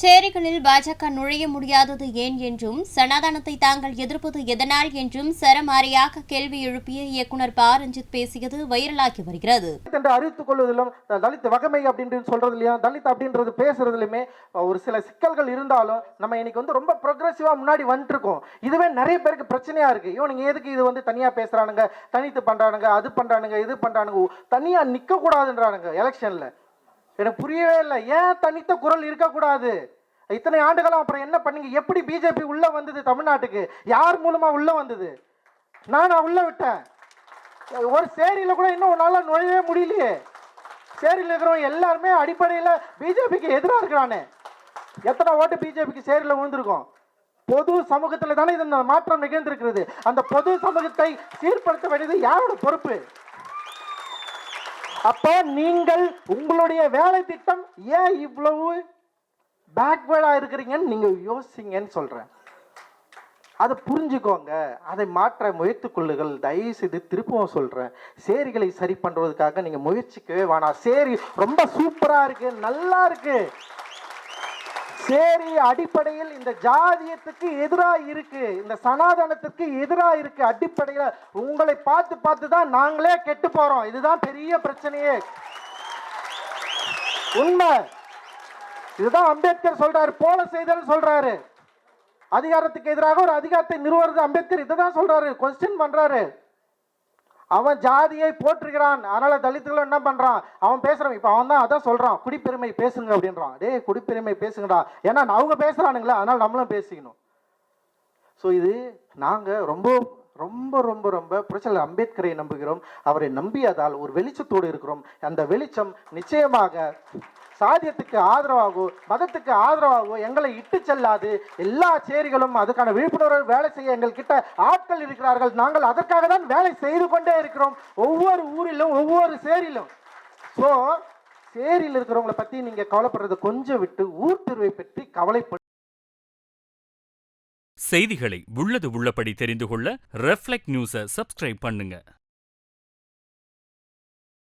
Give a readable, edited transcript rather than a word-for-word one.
சேரிகளில் பாஜக நுழைய முடியாதது ஏன் என்றும் சனாதனத்தை தாங்கள் எதிர்ப்பது எதனால் என்றும் சரமாரியாக கேள்வி எழுப்பிய இயக்குனர் ப. ரஞ்சித் பேசியது வைரலாகி வருகிறது. அறிவித்துக் கொள்வதிலும் தலித் வகமை அப்படின்னு சொல்றதுலயும் தலித் அப்படின்றது பேசுறதுலயுமே ஒரு சில சிக்கல்கள் இருந்தாலும் நம்ம இன்னைக்கு ரொம்ப ப்ரோக்ரஸிவா முன்னாடி வந்துட்டு இருக்கோம். இதுவே நிறைய பேருக்கு பிரச்சனையா இருக்கு. இவனுங்க எதுக்கு இது தனியா பேசுறானுங்க, தனித்து பண்றானுங்க, அது பண்றானுங்க, இது பண்றானுங்க, தனியா நிக்க கூடாதுன்றானுங்க எலெக்ஷன்ல. எனக்கு புரியவே இல்லை, ஏன் தனித்த குரல் இருக்கக்கூடாது? இத்தனை ஆண்டுகளும் அப்புறம் என்ன பண்ணீங்க? எப்படி பிஜேபி உள்ள வந்தது தமிழ்நாட்டுக்கு? யார் மூலமா உள்ள வந்தது? நான் உள்ள விட்டேன். ஒரு சேரியில கூட இன்னும் நல்லா நுழையவே முடியலையே. சேரியில் இருக்கிறவங்க எல்லாருமே அடிப்படையில் பிஜேபிக்கு எதிராக இருக்கிறானே. எத்தனை ஓட்டு பிஜேபிக்கு சேரியில் விழுந்திருக்கும்? பொது சமூகத்தில் தானே இந்த மாற்றம் நிகழ்ந்திருக்கிறது. அந்த பொது சமூகத்தை சீர்படுத்த வேண்டியது யாரோட பொறுப்பு? அப்போ நீங்கள் உங்களுடைய வேலை திட்டம் ஏன் இவ்வளவு பேக்வேர்டா இருக்கிறீங்கன்னு நீங்க யோசிங்கன்னு சொல்றேன். அதை புரிஞ்சுக்கோங்க, அதை மாற்ற முயற்சி கொள்ளுங்கள். தயவு செய்து திருப்பவும் சொல்றேன், சேரிகளை சரி பண்றதுக்காக நீங்க முயற்சிக்கவே வேணாம். சேரி ரொம்ப சூப்பரா இருக்கு, நல்லா இருக்கு. சேரி அடிப்படையில் இந்த ஜாதியத்துக்கு எதிராக இருக்கு, இந்த சனாதனத்துக்கு எதிராக இருக்கு. அடிப்படையில் உங்களை பார்த்து பார்த்து தான் நாங்களே கெட்டு போறோம். இதுதான் பெரிய பிரச்சனையே. உண்மை இதுதான். அம்பேத்கர் சொல்றாரு, போல செய்தல் சொல்றாரு. அதிகாரத்துக்கு எதிராக ஒரு அதிகாரத்தை நிறுவுறது அம்பேத்கர் இதான் சொல்றாரு. கொஸ்டின் பண்றாரு. அவன் ஜாதியை போற்றுகிறான், அதனால தலித்துகளும் என்ன பண்றான், அவன் பேசுறான். இப்ப அவன் தான் அதான் சொல்றான், குடிப்பெருமை பேசுங்க அப்படின்றான். டே, குடிப்பெருமை பேசுங்கடா, ஏன்னா அவங்க பேசுறானுங்களா, அதனால நம்மளும் பேசிக்கணும். ஸோ இது நாங்க ரொம்ப ரொம்ப ரொம்ப ரொம்ப புரட்சியாளர் அம்பேத்கரை நம்புகிறோம். அவரை நம்பியதால் ஒரு வெளிச்சத்தோடு இருக்கிறோம். அந்த வெளிச்சம் நிச்சயமாக சாதியத்துக்கு ஆதரவாகவோ மதத்துக்கு ஆதரவாகவோ எங்களை இட்டு செல்லாது. எல்லா சேரிகளும் அதுக்கான விழிப்புணர்வு வேலை செய்ய எங்கள் கிட்ட ஆட்கள் இருக்கிறார்கள். நாங்கள் அதற்காக தான் வேலை செய்து கொண்டே இருக்கிறோம், ஒவ்வொரு ஊரிலும் ஒவ்வொரு சேரிலும். ஸோ சேரியில் இருக்கிறவங்களை பத்தி நீங்க கவலைப்படுறது கொஞ்சம் விட்டு ஊர் திருவை பற்றி கவலைப்படு. செய்திகளை உள்ளது உள்ளபடி தெரிந்து கொள்ள ரெஃப்ளெக்ட் நியூஸை சப்ஸ்கிரைப் பண்ணுங்க.